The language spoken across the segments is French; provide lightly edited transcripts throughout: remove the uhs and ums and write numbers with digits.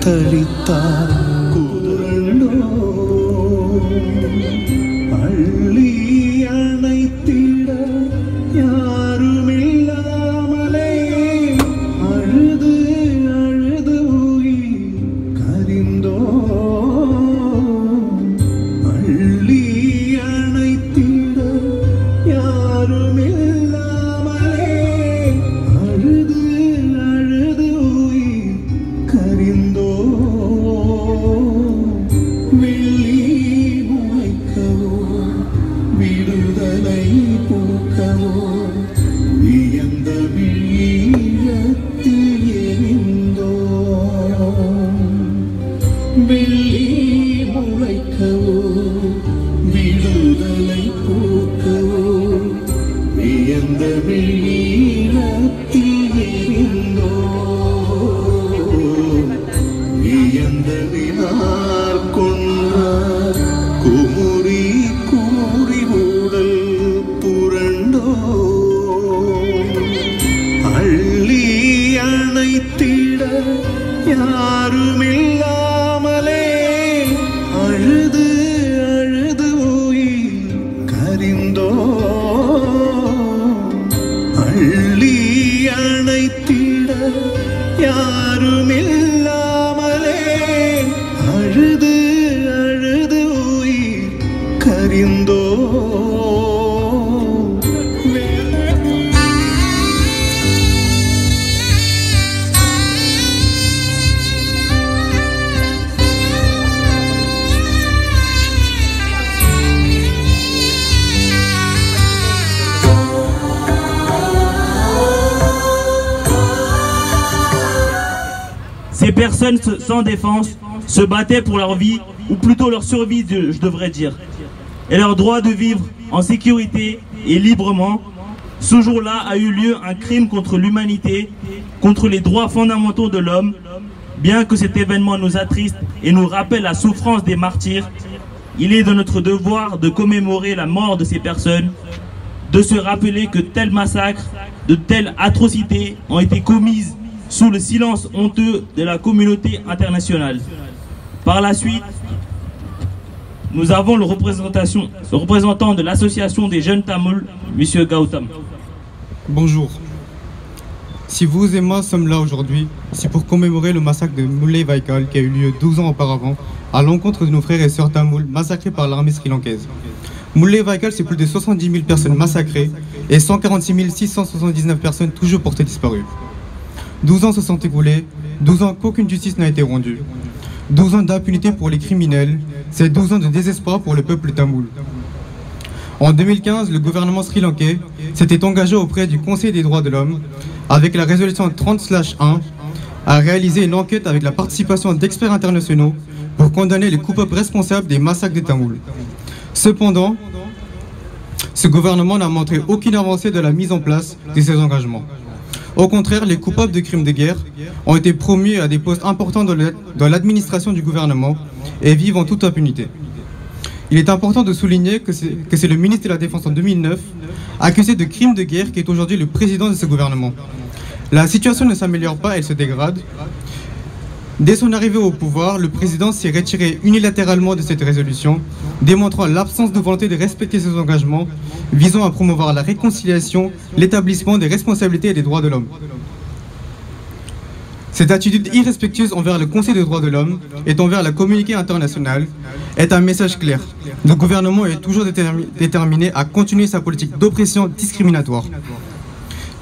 തളിത്താൽ കുതിരണ്ടോ അള്ളി അണൈത്തിട യാരുമില്ലാമലേ അഴുത് അഴുത് ഉയിർ കരിന്തോ അള്ളി അണൈത്തിട യാരുമില്ലാമലേ അഴുത് അഴുത് ഉയിർ കരിന്തോ വെള്ളി മുளைக்கவோ விடுதலை பூக்கவோ வியந்த விழியத்தில் எரிந்தோ வெள்ளி முளைக்கவோ விடுதலை பூக்கவோ வியந்த விழியத்தில் எரிந்தோ வியந்ததினார் கொன்றார் குமுறி கூறி ஊடல் புரண்டோ அள்ளி அணைத்திட யாருமில்லாமலே அழுது அழுது உயிர் கரிந்தோ அள்ளி அணைத்திட யாருமில்லாமலே அழுது அழுது உயிர் கரிந்தோ Ces personnes sans défense se battaient pour leur vie, ou plutôt leur survie, je devrais dire, et leur droit de vivre en sécurité et librement. Ce jour-là a eu lieu un crime contre l'humanité, contre les droits fondamentaux de l'homme. Bien que cet événement nous attriste et nous rappelle la souffrance des martyrs, il est de notre devoir de commémorer la mort de ces personnes, de se rappeler que tels massacres, de telles atrocités ont été commises sous le silence honteux de la communauté internationale. Par la suite, nous avons le représentant de l'association des jeunes Tamouls, M. Gautam. Bonjour. Si vous et moi sommes là aujourd'hui, c'est pour commémorer le massacre de Moulay Vaikal qui a eu lieu 12 ans auparavant à l'encontre de nos frères et sœurs Tamouls massacrés par l'armée sri-lankaise. Moulay Vaikal, c'est plus de 70 000 personnes massacrées et 146 679 personnes toujours portées disparues. 12 ans se sont écoulés, 12 ans qu'aucune justice n'a été rendue. 12 ans d'impunité pour les criminels, c'est 12 ans de désespoir pour le peuple tamoul. En 2015, le gouvernement sri-lankais s'était engagé auprès du Conseil des droits de l'homme, avec la résolution 30/1, à réaliser une enquête avec la participation d'experts internationaux pour condamner les coupables responsables des massacres des Tamouls. Cependant, ce gouvernement n'a montré aucune avancée de la mise en place de ces engagements. Au contraire, les coupables de crimes de guerre ont été promus à des postes importants dans l'administration du gouvernement et vivent en toute impunité. Il est important de souligner que c'est le ministre de la Défense en 2009, accusé de crimes de guerre, qui est aujourd'hui le président de ce gouvernement. La situation ne s'améliore pas, elle se dégrade. Dès son arrivée au pouvoir, le président s'est retiré unilatéralement de cette résolution, démontrant l'absence de volonté de respecter ses engagements, visant à promouvoir la réconciliation, l'établissement des responsabilités et des droits de l'homme. Cette attitude irrespectueuse envers le Conseil des droits de l'homme et envers la communauté internationale est un message clair. Le gouvernement est toujours déterminé à continuer sa politique d'oppression discriminatoire.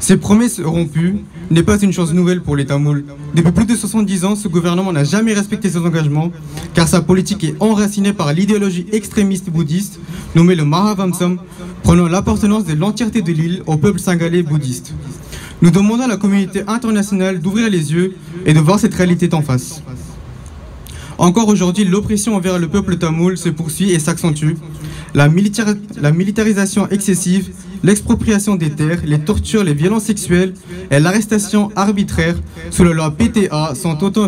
Ces promesses rompues n'est pas une chose nouvelle pour les Tamouls. Depuis plus de 70 ans, ce gouvernement n'a jamais respecté ses engagements, car sa politique est enracinée par l'idéologie extrémiste bouddhiste, nommée le Mahavamsam, prenant l'appartenance de l'entièreté de l'île au peuple singalais bouddhiste. Nous demandons à la communauté internationale d'ouvrir les yeux et de voir cette réalité en face. Encore aujourd'hui, l'oppression envers le peuple tamoul se poursuit et s'accentue. La militarisation excessive, l'expropriation des terres, les tortures, les violences sexuelles et l'arrestation arbitraire sous la loi PTA sont autant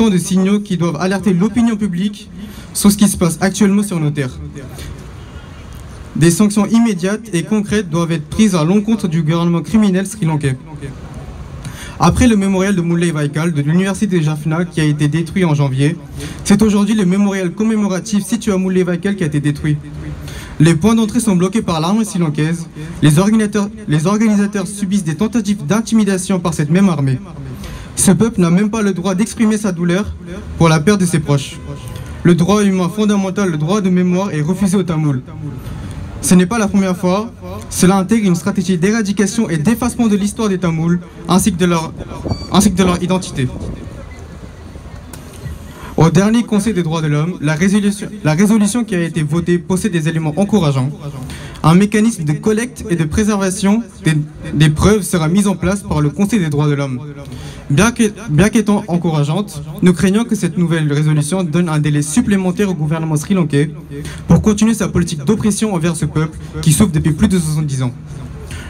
de signaux qui doivent alerter l'opinion publique sur ce qui se passe actuellement sur nos terres. Des sanctions immédiates et concrètes doivent être prises à l'encontre du gouvernement criminel sri-lankais. Après le mémorial de Moulay Baïkal de l'université de Jaffna qui a été détruit en janvier, c'est aujourd'hui le mémorial commémoratif situé à Moulay Baïkal qui a été détruit. Les points d'entrée sont bloqués par l'armée sri-lankaise. Les organisateurs subissent des tentatives d'intimidation par cette même armée. Ce peuple n'a même pas le droit d'exprimer sa douleur pour la perte de ses proches. Le droit humain fondamental, le droit de mémoire, est refusé aux Tamouls. Ce n'est pas la première fois. Cela intègre une stratégie d'éradication et d'effacement de l'histoire des Tamouls, ainsi que de leur identité. Au dernier Conseil des droits de l'homme, la résolution qui a été votée possède des éléments encourageants. Un mécanisme de collecte et de préservation des preuves sera mis en place par le Conseil des droits de l'homme. Bien qu'étant encourageante, nous craignons que cette nouvelle résolution donne un délai supplémentaire au gouvernement sri-lankais pour continuer sa politique d'oppression envers ce peuple qui souffre depuis plus de 70 ans.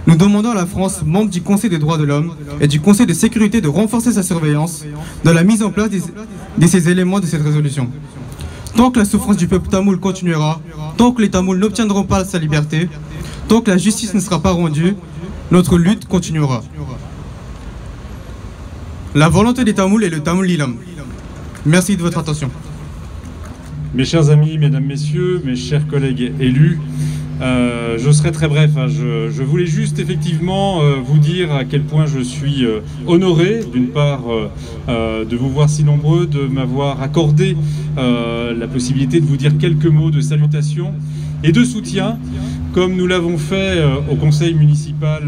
Nous demandons à la France, membre du Conseil des droits de l'homme et du Conseil de sécurité, de renforcer sa surveillance dans la mise en place de ces éléments de cette résolution. Tant que la souffrance du peuple tamoul continuera, tant que les Tamouls n'obtiendront pas sa liberté, tant que la justice ne sera pas rendue, notre lutte continuera. La volonté des Tamouls est le Tamoul Lilam. Merci de votre attention. Mes chers amis, mesdames, messieurs, mes chers collègues élus, je serai très bref. Je voulais juste effectivement vous dire à quel point je suis honoré, d'une part, de vous voir si nombreux, de m'avoir accordé la possibilité de vous dire quelques mots de salutation et de soutien, comme nous l'avons fait au conseil municipal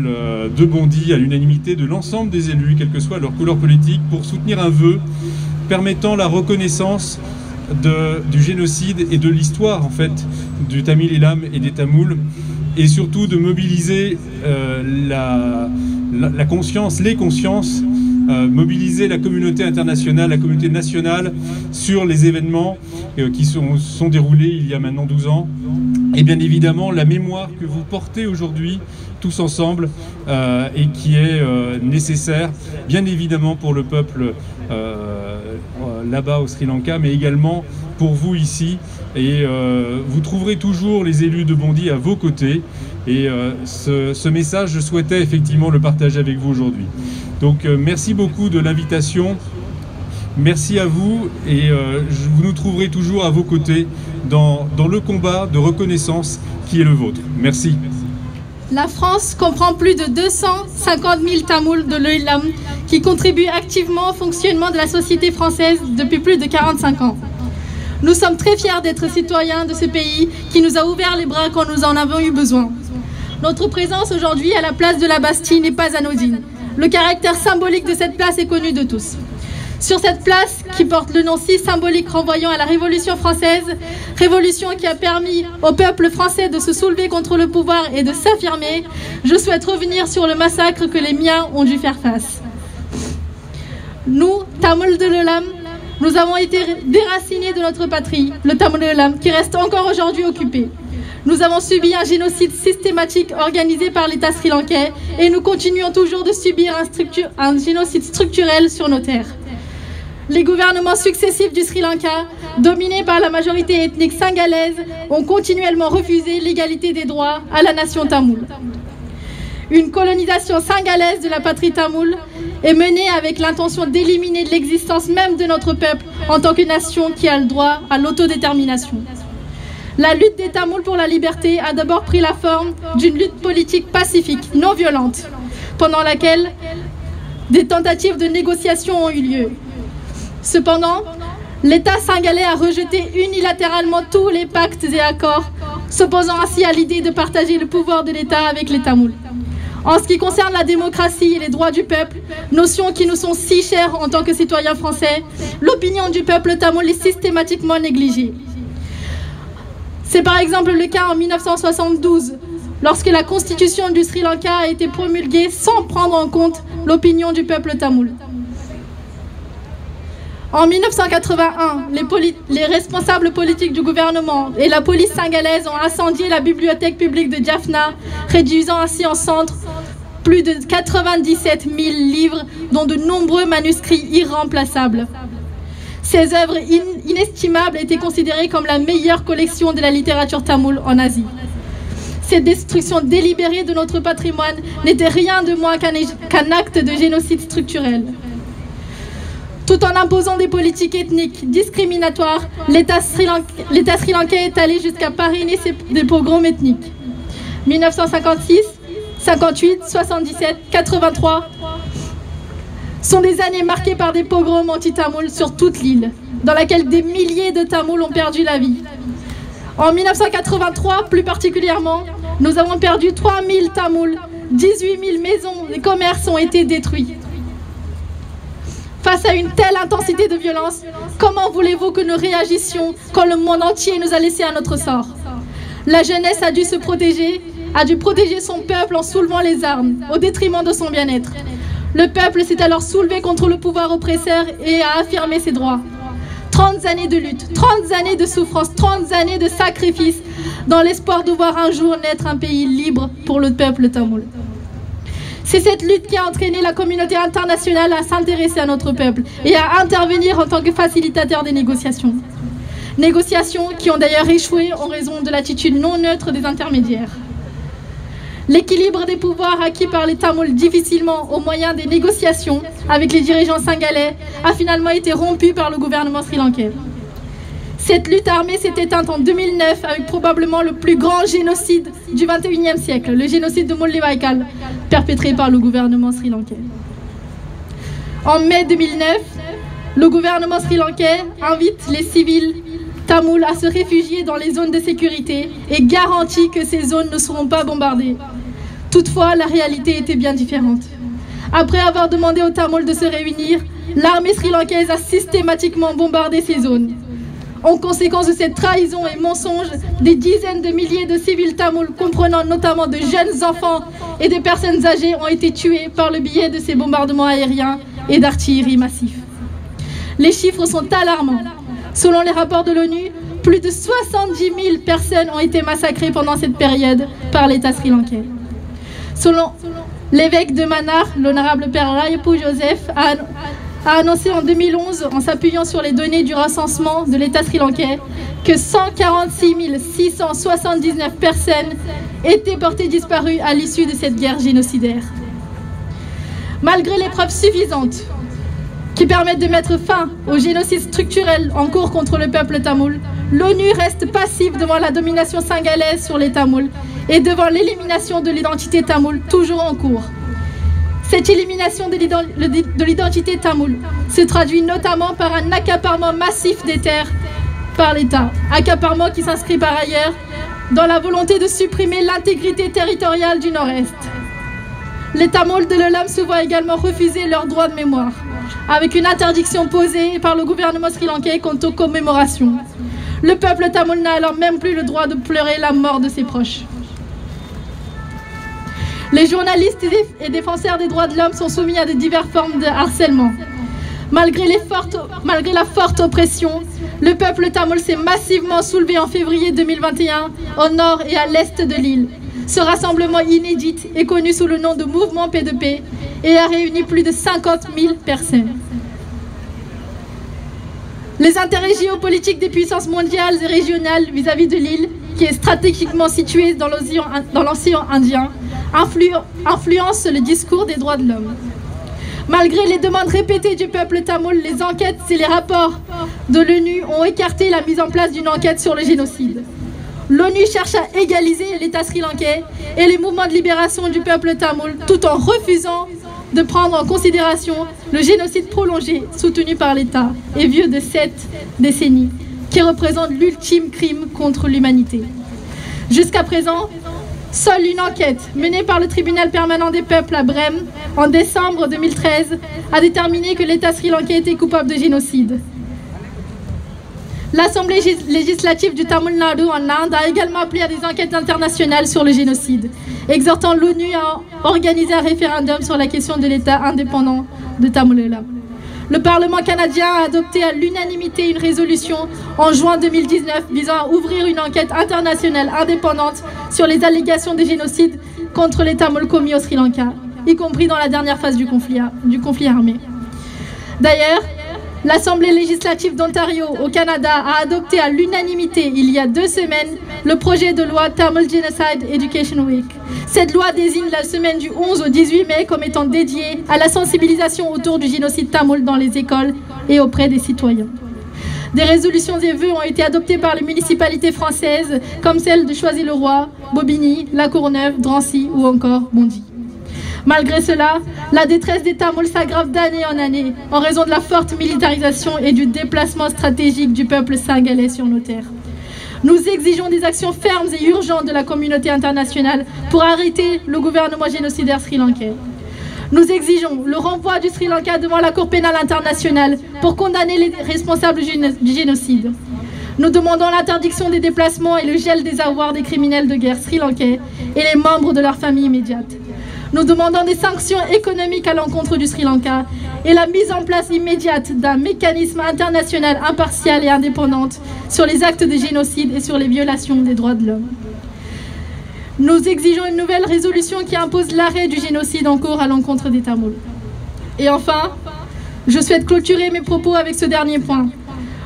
de Bondy, à l'unanimité de l'ensemble des élus, quelle que soit leur couleur politique, pour soutenir un vœu permettant la reconnaissance du génocide et de l'histoire en fait du Tamil Eelam et des Tamouls, et surtout de mobiliser la conscience, les consciences, mobiliser la communauté internationale, la communauté nationale sur les événements qui sont déroulés il y a maintenant 12 ans, et bien évidemment la mémoire que vous portez aujourd'hui tous ensemble et qui est nécessaire bien évidemment pour le peuple là-bas au Sri Lanka, mais également pour vous ici, et vous trouverez toujours les élus de Bondy à vos côtés, et ce message, je souhaitais effectivement le partager avec vous aujourd'hui. Donc merci beaucoup de l'invitation, merci à vous, et vous nous trouverez toujours à vos côtés dans le combat de reconnaissance qui est le vôtre. Merci. La France comprend plus de 250 000 Tamouls de l'Elam qui contribuent activement au fonctionnement de la société française depuis plus de 45 ans. Nous sommes très fiers d'être citoyens de ce pays qui nous a ouvert les bras quand nous en avons eu besoin. Notre présence aujourd'hui à la place de la Bastille n'est pas anodine. Le caractère symbolique de cette place est connu de tous. Sur cette place, qui porte le nom si symbolique renvoyant à la Révolution française, révolution qui a permis au peuple français de se soulever contre le pouvoir et de s'affirmer, je souhaite revenir sur le massacre que les miens ont dû faire face. Nous, Tamouls de l'Elam, nous avons été déracinés de notre patrie, le Tamoul de l'Elam, qui reste encore aujourd'hui occupé. Nous avons subi un génocide systématique organisé par l'État sri-lankais et nous continuons toujours de subir un génocide structurel sur nos terres. Les gouvernements successifs du Sri Lanka, dominés par la majorité ethnique singalaise, ont continuellement refusé l'égalité des droits à la nation tamoule. Une colonisation singalaise de la patrie tamoule est menée avec l'intention d'éliminer l'existence même de notre peuple en tant que nation qui a le droit à l'autodétermination. La lutte des Tamouls pour la liberté a d'abord pris la forme d'une lutte politique pacifique, non violente, pendant laquelle des tentatives de négociation ont eu lieu. Cependant, l'État singalais a rejeté unilatéralement tous les pactes et accords, s'opposant ainsi à l'idée de partager le pouvoir de l'État avec les Tamouls. En ce qui concerne la démocratie et les droits du peuple, notions qui nous sont si chères en tant que citoyens français, l'opinion du peuple tamoul est systématiquement négligée. C'est par exemple le cas en 1972, lorsque la constitution du Sri Lanka a été promulguée sans prendre en compte l'opinion du peuple tamoul. En 1981, les responsables politiques du gouvernement et la police singalaise ont incendié la bibliothèque publique de Jaffna, réduisant ainsi en cendres plus de 97 000 livres, dont de nombreux manuscrits irremplaçables. Ces œuvres inestimables étaient considérées comme la meilleure collection de la littérature tamoule en Asie. Cette destruction délibérée de notre patrimoine n'était rien de moins qu'un acte de génocide structurel. Tout en imposant des politiques ethniques discriminatoires, l'État sri-lankais est allé jusqu'à parrainer des pogroms ethniques. 1956, 58, 77, 83 sont des années marquées par des pogroms anti-tamouls sur toute l'île, dans laquelle des milliers de Tamouls ont perdu la vie. En 1983, plus particulièrement, nous avons perdu 3000 Tamouls, 18 000 maisons et commerces ont été détruits. Face à une telle intensité de violence, comment voulez-vous que nous réagissions quand le monde entier nous a laissés à notre sort? La jeunesse a dû se protéger, a dû protéger son peuple en soulevant les armes, au détriment de son bien-être. Le peuple s'est alors soulevé contre le pouvoir oppresseur et a affirmé ses droits. 30 années de lutte, 30 années de souffrance, 30 années de sacrifice, dans l'espoir de voir un jour naître un pays libre pour le peuple tamoul. C'est cette lutte qui a entraîné la communauté internationale à s'intéresser à notre peuple et à intervenir en tant que facilitateur des négociations. Négociations qui ont d'ailleurs échoué en raison de l'attitude non neutre des intermédiaires. L'équilibre des pouvoirs acquis par les Tamouls difficilement au moyen des négociations avec les dirigeants singalais a finalement été rompu par le gouvernement sri-lankais. Cette lutte armée s'est éteinte en 2009 avec probablement le plus grand génocide du XXIe siècle, le génocide de Mullay Vaikal, perpétré par le gouvernement sri-lankais. En mai 2009, le gouvernement sri-lankais invite les civils tamouls à se réfugier dans les zones de sécurité et garantit que ces zones ne seront pas bombardées. Toutefois, la réalité était bien différente. Après avoir demandé aux Tamouls de se réunir, l'armée sri-lankaise a systématiquement bombardé ces zones. En conséquence de cette trahison et mensonge, des dizaines de milliers de civils tamouls, comprenant notamment de jeunes enfants et des personnes âgées, ont été tués par le biais de ces bombardements aériens et d'artillerie massifs. Les chiffres sont alarmants. Selon les rapports de l'ONU, plus de 70 000 personnes ont été massacrées pendant cette période par l'État sri-lankais. Selon l'évêque de Mannar, l'honorable père Rayappu Joseph, a annoncé en 2011, en s'appuyant sur les données du recensement de l'État sri-lankais, que 146 679 personnes étaient portées disparues à l'issue de cette guerre génocidaire. Malgré les preuves suffisantes qui permettent de mettre fin au génocide structurel en cours contre le peuple tamoul, l'ONU reste passive devant la domination singalaise sur les Tamouls et devant l'élimination de l'identité tamoule toujours en cours. Cette élimination de l'identité tamoule se traduit notamment par un accaparement massif des terres par l'État, accaparement qui s'inscrit par ailleurs dans la volonté de supprimer l'intégrité territoriale du Nord-Est. Les Tamouls de l'Elam se voient également refuser leur droit de mémoire, avec une interdiction posée par le gouvernement sri-lankais quant aux commémorations. Le peuple tamoul n'a alors même plus le droit de pleurer la mort de ses proches. Les journalistes et défenseurs des droits de l'homme sont soumis à de diverses formes de harcèlement. Malgré la forte oppression, le peuple tamoul s'est massivement soulevé en février 2021 au nord et à l'est de l'île. Ce rassemblement inédit est connu sous le nom de Mouvement P2P et a réuni plus de 50 000 personnes. Les intérêts géopolitiques des puissances mondiales et régionales vis-à-vis de l'île, qui est stratégiquement située dans l'océan Indien, influencent le discours des droits de l'homme. Malgré les demandes répétées du peuple tamoul, les enquêtes et les rapports de l'ONU ont écarté la mise en place d'une enquête sur le génocide. L'ONU cherche à égaliser l'État sri-lankais et les mouvements de libération du peuple tamoul, tout en refusant de prendre en considération le génocide prolongé soutenu par l'État et vieux de 7 décennies, qui représente l'ultime crime contre l'humanité. Jusqu'à présent, seule une enquête menée par le tribunal permanent des peuples à Brême en décembre 2013 a déterminé que l'État sri-lankais était coupable de génocide. L'Assemblée législative du Tamil Nadu en Inde a également appelé à des enquêtes internationales sur le génocide, exhortant l'ONU à organiser un référendum sur la question de l'État indépendant de Tamil Nadu. Le Parlement canadien a adopté à l'unanimité une résolution en juin 2019 visant à ouvrir une enquête internationale indépendante sur les allégations de génocide contre les Tamouls commis au Sri Lanka, y compris dans la dernière phase du conflit armé. D'ailleurs, l'Assemblée législative d'Ontario au Canada a adopté à l'unanimité il y a 2 semaines le projet de loi Tamil Genocide Education Week. Cette loi désigne la semaine du 11 au 18 mai comme étant dédiée à la sensibilisation autour du génocide tamoul dans les écoles et auprès des citoyens. Des résolutions et vœux ont été adoptés par les municipalités françaises comme celles de Choisy-le-Roi, Bobigny, La Courneuve, Drancy ou encore Bondy. Malgré cela, la détresse des Tamouls s'aggrave d'année en année en raison de la forte militarisation et du déplacement stratégique du peuple sénégalais sur nos terres. Nous exigeons des actions fermes et urgentes de la communauté internationale pour arrêter le gouvernement génocidaire sri-lankais. Nous exigeons le renvoi du Sri Lanka devant la Cour pénale internationale pour condamner les responsables du génocide. Nous demandons l'interdiction des déplacements et le gel des avoirs des criminels de guerre sri-lankais et les membres de leur famille immédiate. Nous demandons des sanctions économiques à l'encontre du Sri Lanka et la mise en place immédiate d'un mécanisme international impartial et indépendant sur les actes de génocide et sur les violations des droits de l'homme. Nous exigeons une nouvelle résolution qui impose l'arrêt du génocide en cours à l'encontre des Tamouls. Et enfin, je souhaite clôturer mes propos avec ce dernier point.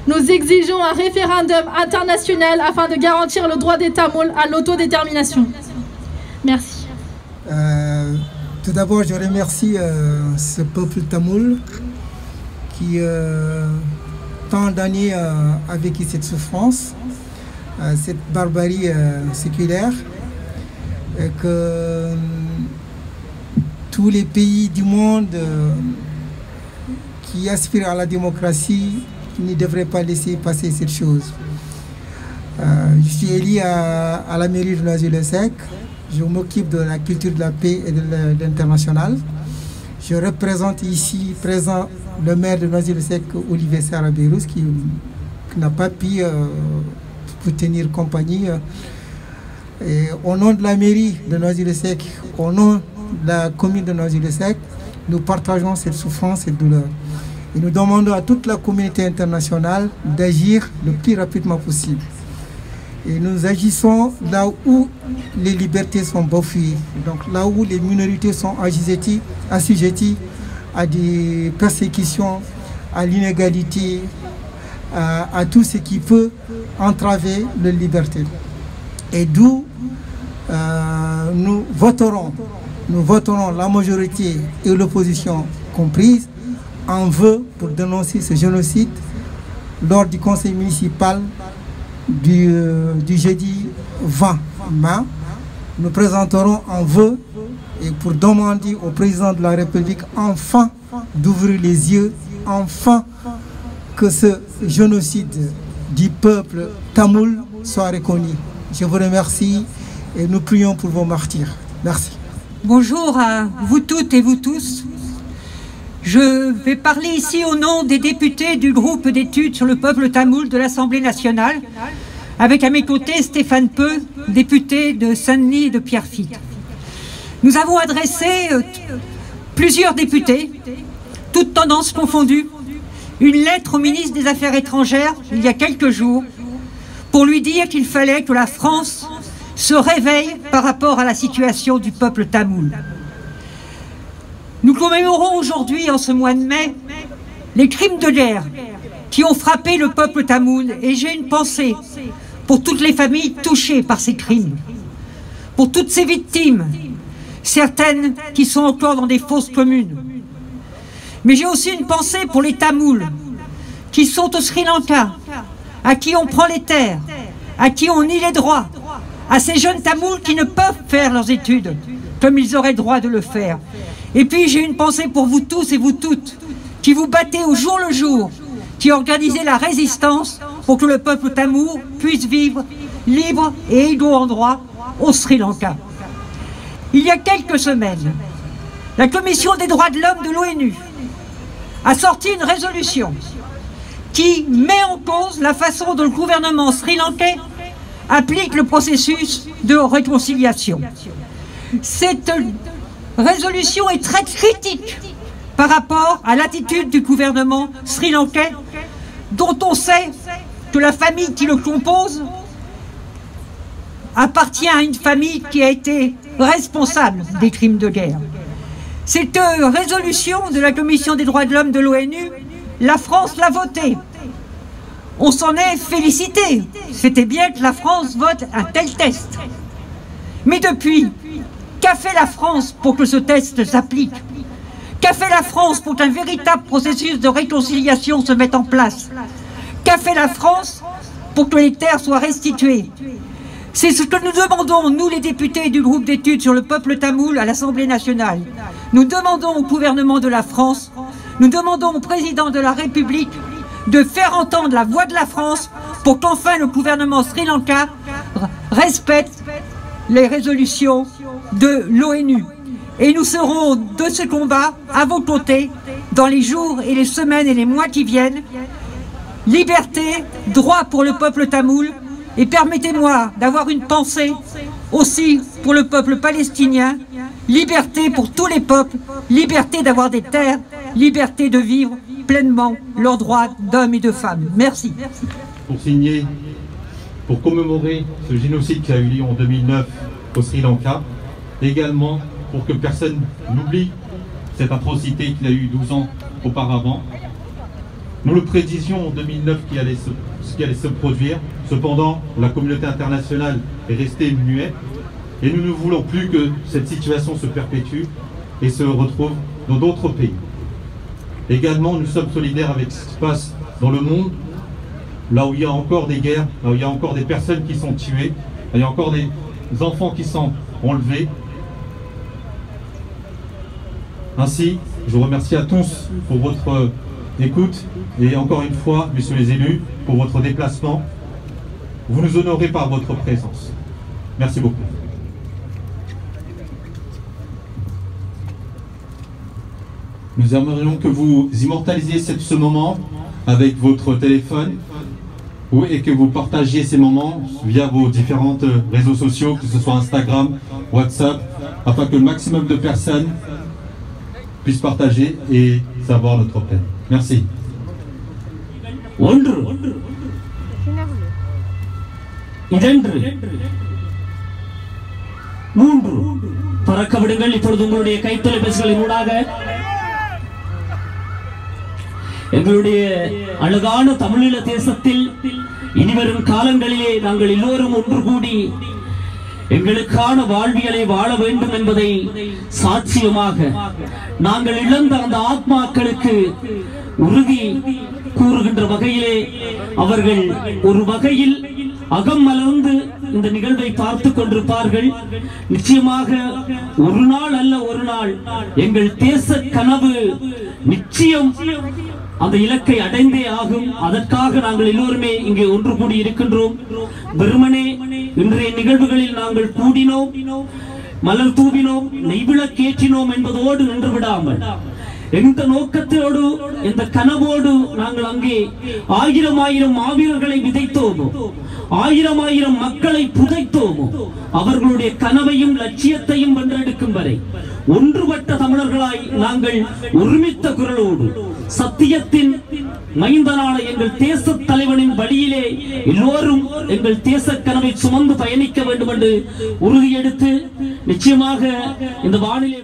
Nous exigeons un référendum international afin de garantir le droit des Tamouls à l'autodétermination. Merci. Tout d'abord, je remercie ce peuple tamoul qui, tant d'années, a vécu cette souffrance, cette barbarie séculaire, et que tous les pays du monde qui aspirent à la démocratie ne devraient pas laisser passer cette chose. Je suis élu à la mairie de Noisy-le-Sec. Je m'occupe de la culture de la paix et de l'international. Je représente ici présent le maire de Noisy-le-Sec, Olivier Sarabérous, qui n'a pas pu vous tenir compagnie. Et au nom de la mairie de Noisy-le-Sec, au nom de la commune de Noisy-le-Sec, nous partageons cette souffrance, cette douleur. Et nous demandons à toute la communauté internationale d'agir le plus rapidement possible. Et nous agissons là où les libertés sont bafouées, donc là où les minorités sont assujetties à des persécutions, à l'inégalité, à tout ce qui peut entraver leur liberté. Et d'où nous voterons la majorité et l'opposition comprises en vœu pour dénoncer ce génocide lors du conseil municipal du jeudi 20 mai. Nous présenterons un vœu et pour demander au président de la République enfin d'ouvrir les yeux, enfin que ce génocide du peuple tamoul soit reconnu. Je vous remercie et nous prions pour vos martyrs. Merci. Bonjour à vous toutes et vous tous. Je vais parler ici au nom des députés du groupe d'études sur le peuple tamoul de l'Assemblée nationale, avec à mes côtés Stéphane Peu, député de Saint-Denis et de Pierrefitte. Nous avons adressé, plusieurs députés, toutes tendances confondues, une lettre au ministre des Affaires étrangères il y a quelques jours pour lui dire qu'il fallait que la France se réveille par rapport à la situation du peuple tamoul. Nous commémorons aujourd'hui, en ce mois de mai, les crimes de guerre qui ont frappé le peuple tamoul. Et j'ai une pensée pour toutes les familles touchées par ces crimes, pour toutes ces victimes, certaines qui sont encore dans des fosses communes. Mais j'ai aussi une pensée pour les Tamouls qui sont au Sri Lanka, à qui on prend les terres, à qui on nie les droits, à ces jeunes Tamouls qui ne peuvent faire leurs études comme ils auraient droit de le faire. Et puis j'ai une pensée pour vous tous et vous toutes qui vous battez au jour le jour, qui organisez la résistance pour que le peuple tamoul puisse vivre libre et égaux en droit au Sri Lanka. Il y a quelques semaines, la Commission des droits de l'homme de l'ONU a sorti une résolution qui met en cause la façon dont le gouvernement sri-lankais applique le processus de réconciliation. Cette résolution est très critique par rapport à l'attitude du gouvernement sri-lankais, dont on sait que la famille qui le compose appartient à une famille qui a été responsable des crimes de guerre. Cette résolution de la Commission des droits de l'homme de l'ONU la France l'a voté. On s'en est félicité. C'était bien que la France vote un tel test. Mais depuis, qu'a fait la France pour que ce test s'applique? Qu'a fait la France pour qu'un véritable processus de réconciliation se mette en place? Qu'a fait la France pour que les terres soient restituées? C'est ce que nous demandons, nous les députés du groupe d'études sur le peuple tamoul à l'Assemblée nationale. Nous demandons au gouvernement de la France, nous demandons au président de la République de faire entendre la voix de la France pour qu'enfin le gouvernement Sri Lanka respecte les résolutions de l'ONU. Et nous serons de ce combat à vos côtés dans les jours et les semaines et les mois qui viennent. Liberté, droit pour le peuple tamoul. Et permettez-moi d'avoir une pensée aussi pour le peuple palestinien. Liberté pour tous les peuples, liberté d'avoir des terres, liberté de vivre pleinement leurs droits d'hommes et de femmes. Merci. Pour signer, pour commémorer ce génocide qui a eu lieu en 2009 au Sri Lanka, également pour que personne n'oublie cette atrocité qu'il a eu 12 ans auparavant. Nous le prédisions en 2009 ce qui allait se produire. Cependant, la communauté internationale est restée muette et nous ne voulons plus que cette situation se perpétue et se retrouve dans d'autres pays. Également, nous sommes solidaires avec ce qui se passe dans le monde, là où il y a encore des guerres, là où il y a encore des personnes qui sont tuées, là où il y a encore des enfants qui sont enlevés. Ainsi, je vous remercie à tous pour votre écoute et encore une fois, messieurs les élus, pour votre déplacement. Vous nous honorez par votre présence. Merci beaucoup. Nous aimerions que vous immortalisiez ce moment avec votre téléphone et que vous partagiez ces moments via vos différents réseaux sociaux, que ce soit Instagram, WhatsApp, afin que le maximum de personnes puissent partager et savoir notre peine. Merci. எங்களுடைய அழகான தமிழீழ தேசத்தில் இனிவரும் காலங்களிலே நாங்கள் எல்லோரும் ஒன்று கூடி எங்களுக்கான வாழ்வியலை வாழ வேண்டும் என்பதை சாட்சியமாக நாங்கள் இழந்த அந்த ஆத்மாக்களுக்கு உறுதி கூறுகின்ற வகையிலே அவர்கள் ஒரு வகையில் அகம் மலர்ந்து இந்த நிகழ்வை பார்த்து கொண்டிருப்பார்கள். நிச்சயமாக ஒரு நாள் அல்ல ஒரு நாள் எங்கள் தேச கனவு நிச்சயம் அந்த இலக்கை அடைந்தே ஆகும். அதற்காக நாங்கள் எல்லோருமே இங்கே ஒன்று கூடி இருக்கின்றோம். வெறுமனே இன்றைய நிகழ்வுகளில் நாங்கள் கூடினோம், மலர் தூவினோம், நெய்விளக்கேற்றினோம் என்பதோடு நின்று விடாமல் எந்த நோக்கத்தோடு எந்த கனவோடு நாங்கள் அங்கே ஆயிரம் ஆயிரம் மாவீரர்களை விதைத்தோமோ, ஆயிரம் ஆயிரம் மக்களை புதைத்தோமோ, அவர்களுடைய கனவையும் லட்சியத்தையும் வென்றெடுக்கும் வரை ஒன்றுபட்ட தமிழர்களாய் நாங்கள் ஒருமித்த குரலோடு சத்தியத்தின் மைந்தனான எங்கள் தேச தலைவனின் வழியிலே எல்லோரும் எங்கள் தேச கனவை சுமந்து பயணிக்க வேண்டும் என்று உறுதியெடுத்து நிச்சயமாக இந்த வானிலை